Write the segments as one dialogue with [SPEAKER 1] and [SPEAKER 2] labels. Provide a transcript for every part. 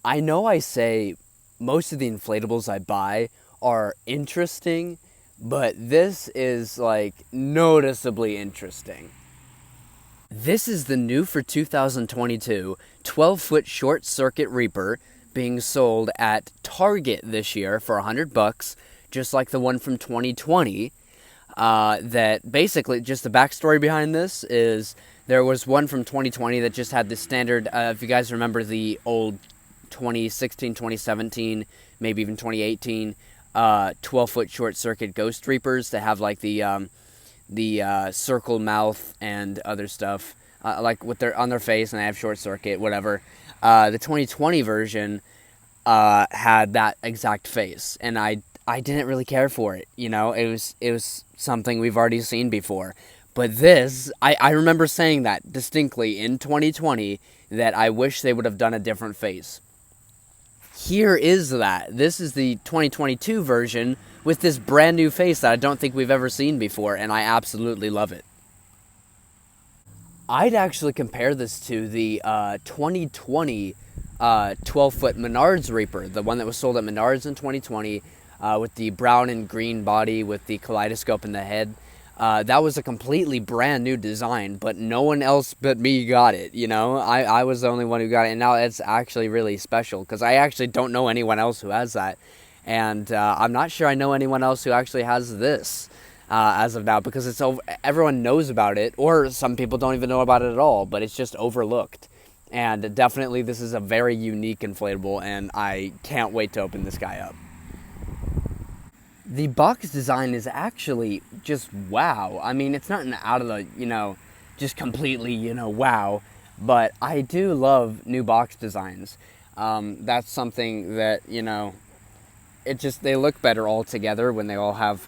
[SPEAKER 1] I know I say most of the inflatables I buy are interesting, but this is like noticeably interesting. This is the new for 2022 12-foot short circuit Reaper being sold at Target this year for $100, just like the one from 2020. That basically, just the backstory behind this is there was one from 2020 that just had the standard, if you guys remember the old 2016, 2017, maybe even 2018, 12-foot short circuit Ghost Reapers that have like the circle mouth and other stuff, like with their on their face, and they have short circuit, whatever. The 2020 version had that exact face, and I didn't really care for it. You know, it was something we've already seen before. But this, I remember saying that distinctly in 2020 that I wish they would have done a different face. Here is that. This is the 2022 version with this brand new face that I don't think we've ever seen before, and I absolutely love it. I'd actually compare this to the 2020 12-foot Menards Reaper, the one that was sold at Menards in 2020, with the brown and green body with the kaleidoscope in the head. That was a completely brand new design, but no one else but me got it, you know? I was the only one who got it, and now it's actually really special, because I actually don't know anyone else who has that. And I'm not sure I know anyone else who actually has this as of now, because everyone knows about it, or some people don't even know about it at all, but it's just overlooked. And definitely this is a very unique inflatable, and I can't wait to open this guy up. The box design is actually just wow. I mean, it's not out of the, just completely, wow. But I do love new box designs. That's something that, they look better all together when they all have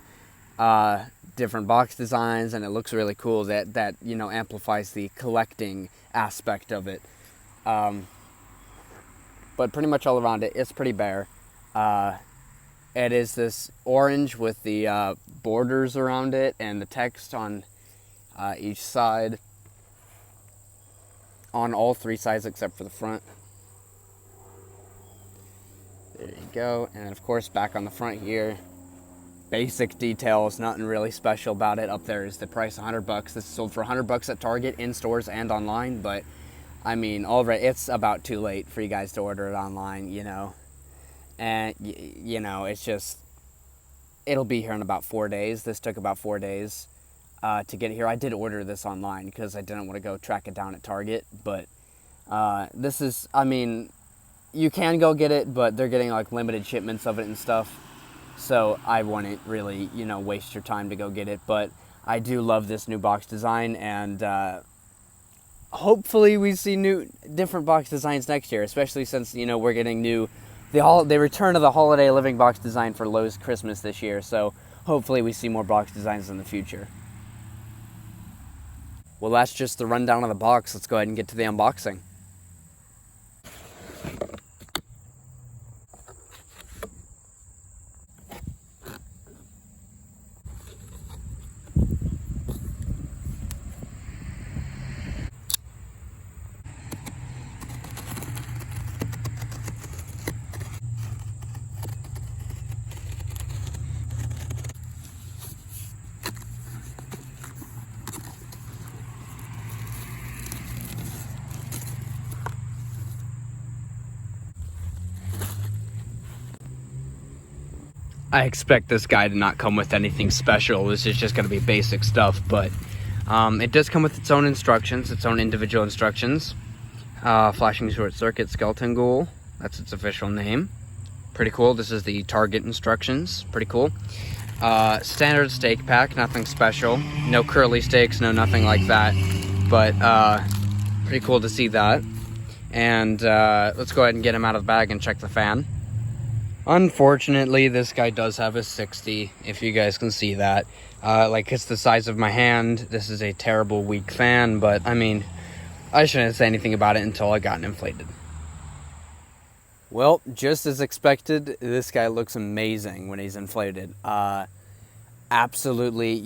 [SPEAKER 1] different box designs, and it looks really cool. That amplifies the collecting aspect of it. But pretty much all around it, it's pretty bare. It is this orange with the borders around it and the text on each side. On all three sides except for the front. There you go. And of course back on the front here, basic details, nothing really special about it. Up there is the price, $100. This is sold for $100 at Target, in stores and online. But I mean, already it's about too late for you guys to order it online, And, it's just, it'll be here in about 4 days. This took about 4 days to get here. I did order this online because I didn't want to go track it down at Target. But this is, you can go get it, but they're getting like limited shipments of it and stuff. So I wouldn't really, waste your time to go get it. But I do love this new box design, and hopefully we see different box designs next year, especially since, we're getting the return of the holiday living box design for Lowe's Christmas this year, so hopefully we see more box designs in the future. Well, that's just the rundown of the box. Let's go ahead and get to the unboxing. I expect this guy to not come with anything special. This is just going to be basic stuff, but it does come with its own instructions, its own individual instructions. Flashing short circuit skeleton Goul, that's its official name. Pretty cool. This is the Target instructions. Pretty cool. Standard stake pack, nothing special. No curly stakes, no nothing like that. But pretty cool to see that. And let's go ahead and get him out of the bag and check the fan. Unfortunately, this guy does have a 60, if you guys can see that. It's the size of my hand. This is a terrible, weak fan, but, I shouldn't say anything about it until I got it inflated. Well, just as expected, this guy looks amazing when he's inflated. Absolutely,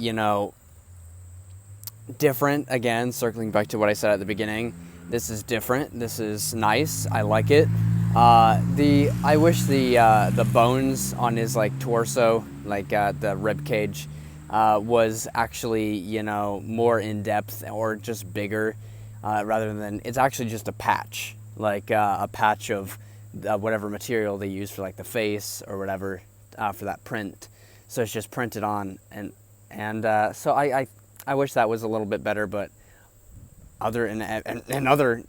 [SPEAKER 1] different. Again, circling back to what I said at the beginning. This is different. This is nice. I like it. I wish the bones on his like torso, like the rib cage, was actually, you know, more in depth or just bigger, rather than it's actually just a patch, like a patch of whatever material they use for like the face or whatever, for that print. So it's just printed on, and so I wish that was a little bit better, but other and other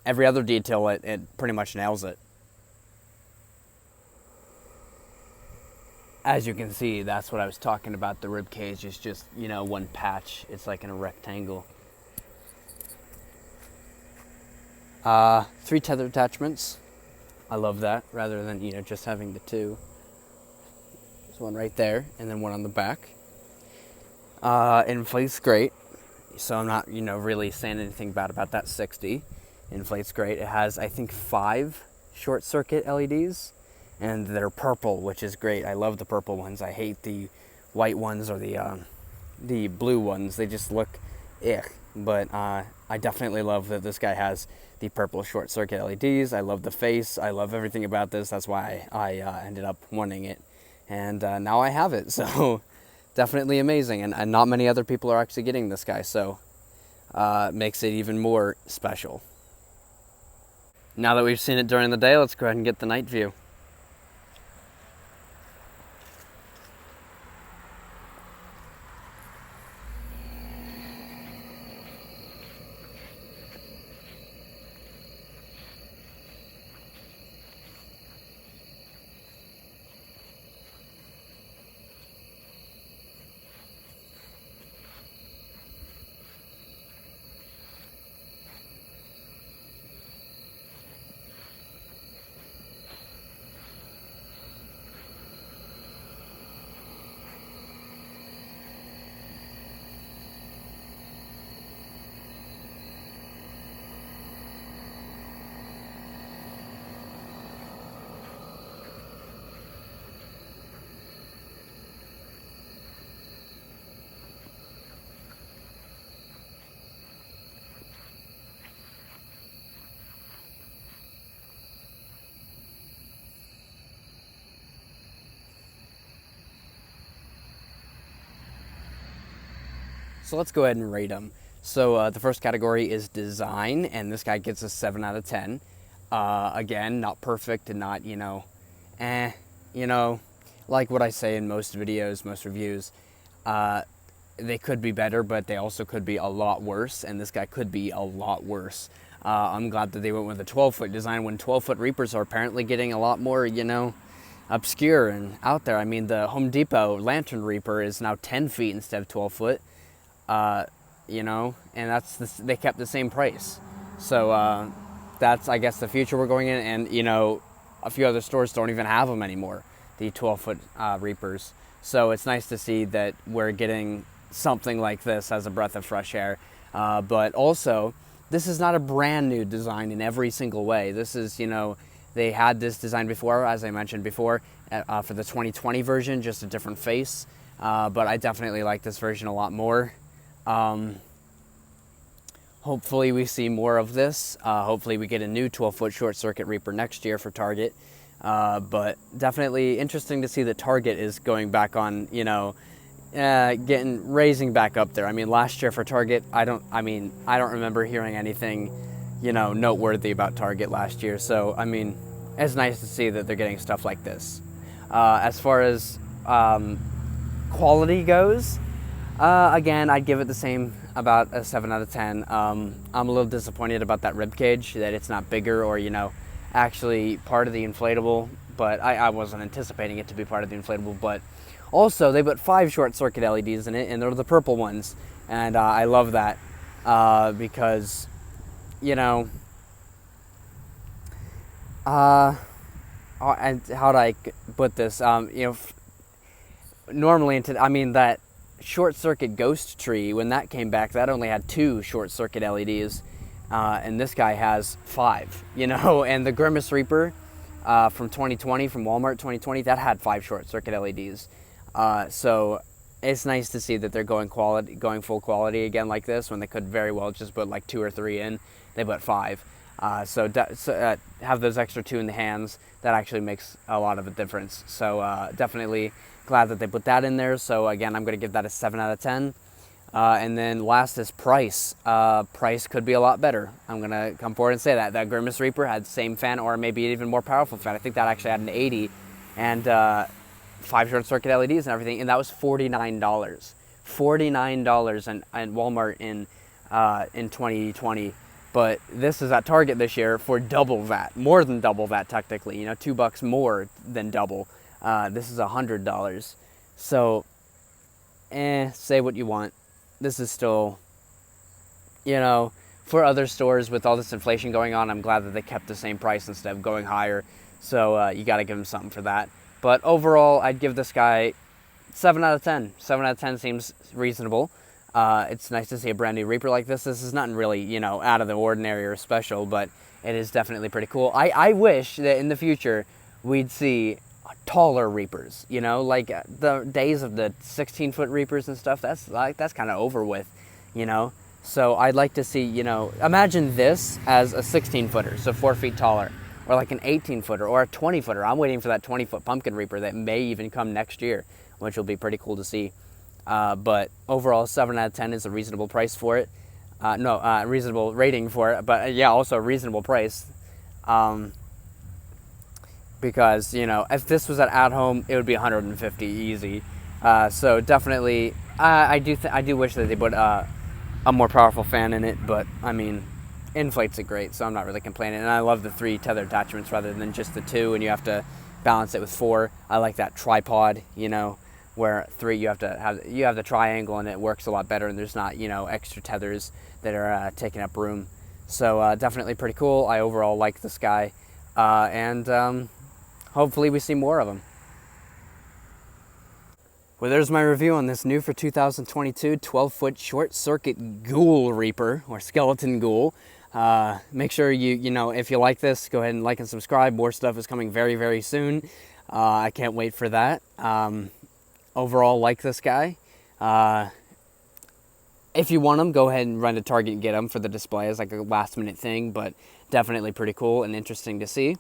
[SPEAKER 1] every other detail, it pretty much nails it. As you can see, that's what I was talking about. The rib cage is just, you know, one patch. It's like in a rectangle. 3 tether attachments. I love that, rather than, you know, just having the 2. There's one right there, and then one on the back. Inflates great, so I'm not, you know, really saying anything bad about that. 60 inflates great. It has, I think, 5 short circuit LEDs, and they're purple, which is great. I love the purple ones. I hate the white ones or the blue ones. They just look but I definitely love that this guy has the purple short circuit LEDs. I love the face. I love everything about this. That's why I ended up wanting it, and now I have it. So definitely amazing, and not many other people are actually getting this guy, so makes it even more special. Now that we've seen it during the day, let's go ahead and get the night view. So let's go ahead and rate them. So the first category is design, and this guy gets a 7 out of 10. Again, not perfect and not, you know, you know, like what I say in most videos, most reviews, they could be better, but they also could be a lot worse, and this guy could be a lot worse. I'm glad that they went with a 12-foot design when 12-foot Reapers are apparently getting a lot more, you know, obscure and out there. I mean, the Home Depot Lantern Reaper is now 10 feet instead of 12-foot. You know, and they kept the same price. So that's, I guess, the future we're going in. And, you know, a few other stores don't even have them anymore, the 12-foot Reapers. So it's nice to see that we're getting something like this as a breath of fresh air. But also, this is not a brand new design in every single way. This is, you know, they had this design before, as I mentioned before, for the 2020 version, just a different face. But I definitely like this version a lot more. Hopefully we see more of this. Hopefully we get a new 12-foot short circuit Reaper next year for Target. But definitely interesting to see that Target is going back on, you know, raising back up there. I mean, last year for Target, I don't remember hearing anything, you know, noteworthy about Target last year. So, I mean, it's nice to see that they're getting stuff like this. As far as quality goes, again, I'd give it the same, about a 7 out of 10. I'm a little disappointed about that rib cage, that it's not bigger or, you know, actually part of the inflatable, but I wasn't anticipating it to be part of the inflatable. But also, they put 5 short circuit LEDs in it, and they're the purple ones, and I love that, because, you know, and how do I put this, you know, normally, that short circuit ghost tree, when that came back, that only had 2 short circuit LEDs, and this guy has 5, you know. And the Grimace Reaper from 2020, from Walmart 2020, that had 5 short circuit LEDs. So it's nice to see that they're going full quality again like this, when they could very well just put like 2 or 3 in. They put 5. So have those extra 2 in the hands. That actually makes a lot of a difference. So definitely glad that they put that in there. So again, I'm going to give that a 7 out of 10. And then last is price. Price could be a lot better. I'm going to come forward and say that. That Grimace Reaper had the same fan, or maybe even more powerful fan. I think that actually had an 80 and 5 short circuit LEDs and everything, and that was $49. $49 in Walmart in 2020. But this is at Target this year for double that, more than double that technically. You know, $2 more than double. This is $100. So, say what you want. This is still, you know, for other stores with all this inflation going on, I'm glad that they kept the same price instead of going higher. So you got to give them something for that. But overall, I'd give this guy 7 out of 10. 7 out of 10 seems reasonable. It's nice to see a brand new Reaper like this. This is nothing really, you know, out of the ordinary or special, but it is definitely pretty cool. I wish that in the future we'd see taller Reapers, you know, like the days of the 16-foot Reapers and stuff. That's kind of over with, you know. So I'd like to see, you know, imagine this as a 16-footer, so 4 feet taller, or like an 18-footer or a 20-footer. I'm waiting for that 20-foot Pumpkin Reaper that may even come next year, which will be pretty cool to see. But overall, 7 out of 10 is a reasonable price for it. Reasonable rating for it, but yeah, also a reasonable price. Because, you know, if this was at home, it would be 150 easy. So definitely, I do wish that they put a more powerful fan in it, but I mean, inflates it great, so I'm not really complaining. And I love the 3 tether attachments rather than just the 2, and you have to balance it with 4. I like that tripod, you know, where 3 you have the triangle and it works a lot better, and there's not, you know, extra tethers that are taking up room. So definitely pretty cool. I overall like this guy, and hopefully we see more of them. Well, there's my review on this new for 2022 12-foot short circuit Goul Reaper, or skeleton Goul. Make sure you know, if you like this, go ahead and like and subscribe. More stuff is coming very, very soon. I can't wait for that. Overall, like this guy. If you want them, go ahead and run to Target and get them for the display as like a last minute thing, but definitely pretty cool and interesting to see.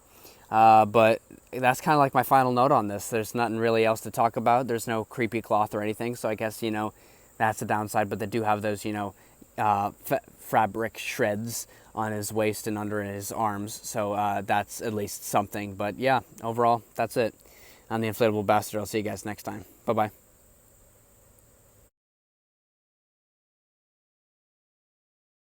[SPEAKER 1] But that's kind of like my final note on this. There's nothing really else to talk about. There's no creepy cloth or anything, so I guess, you know, that's the downside. But they do have those, you know, fabric shreds on his waist and under his arms, so that's at least something. But yeah, overall, that's it on the Inflatable Bastard. I'll see you guys next time. Bye-bye.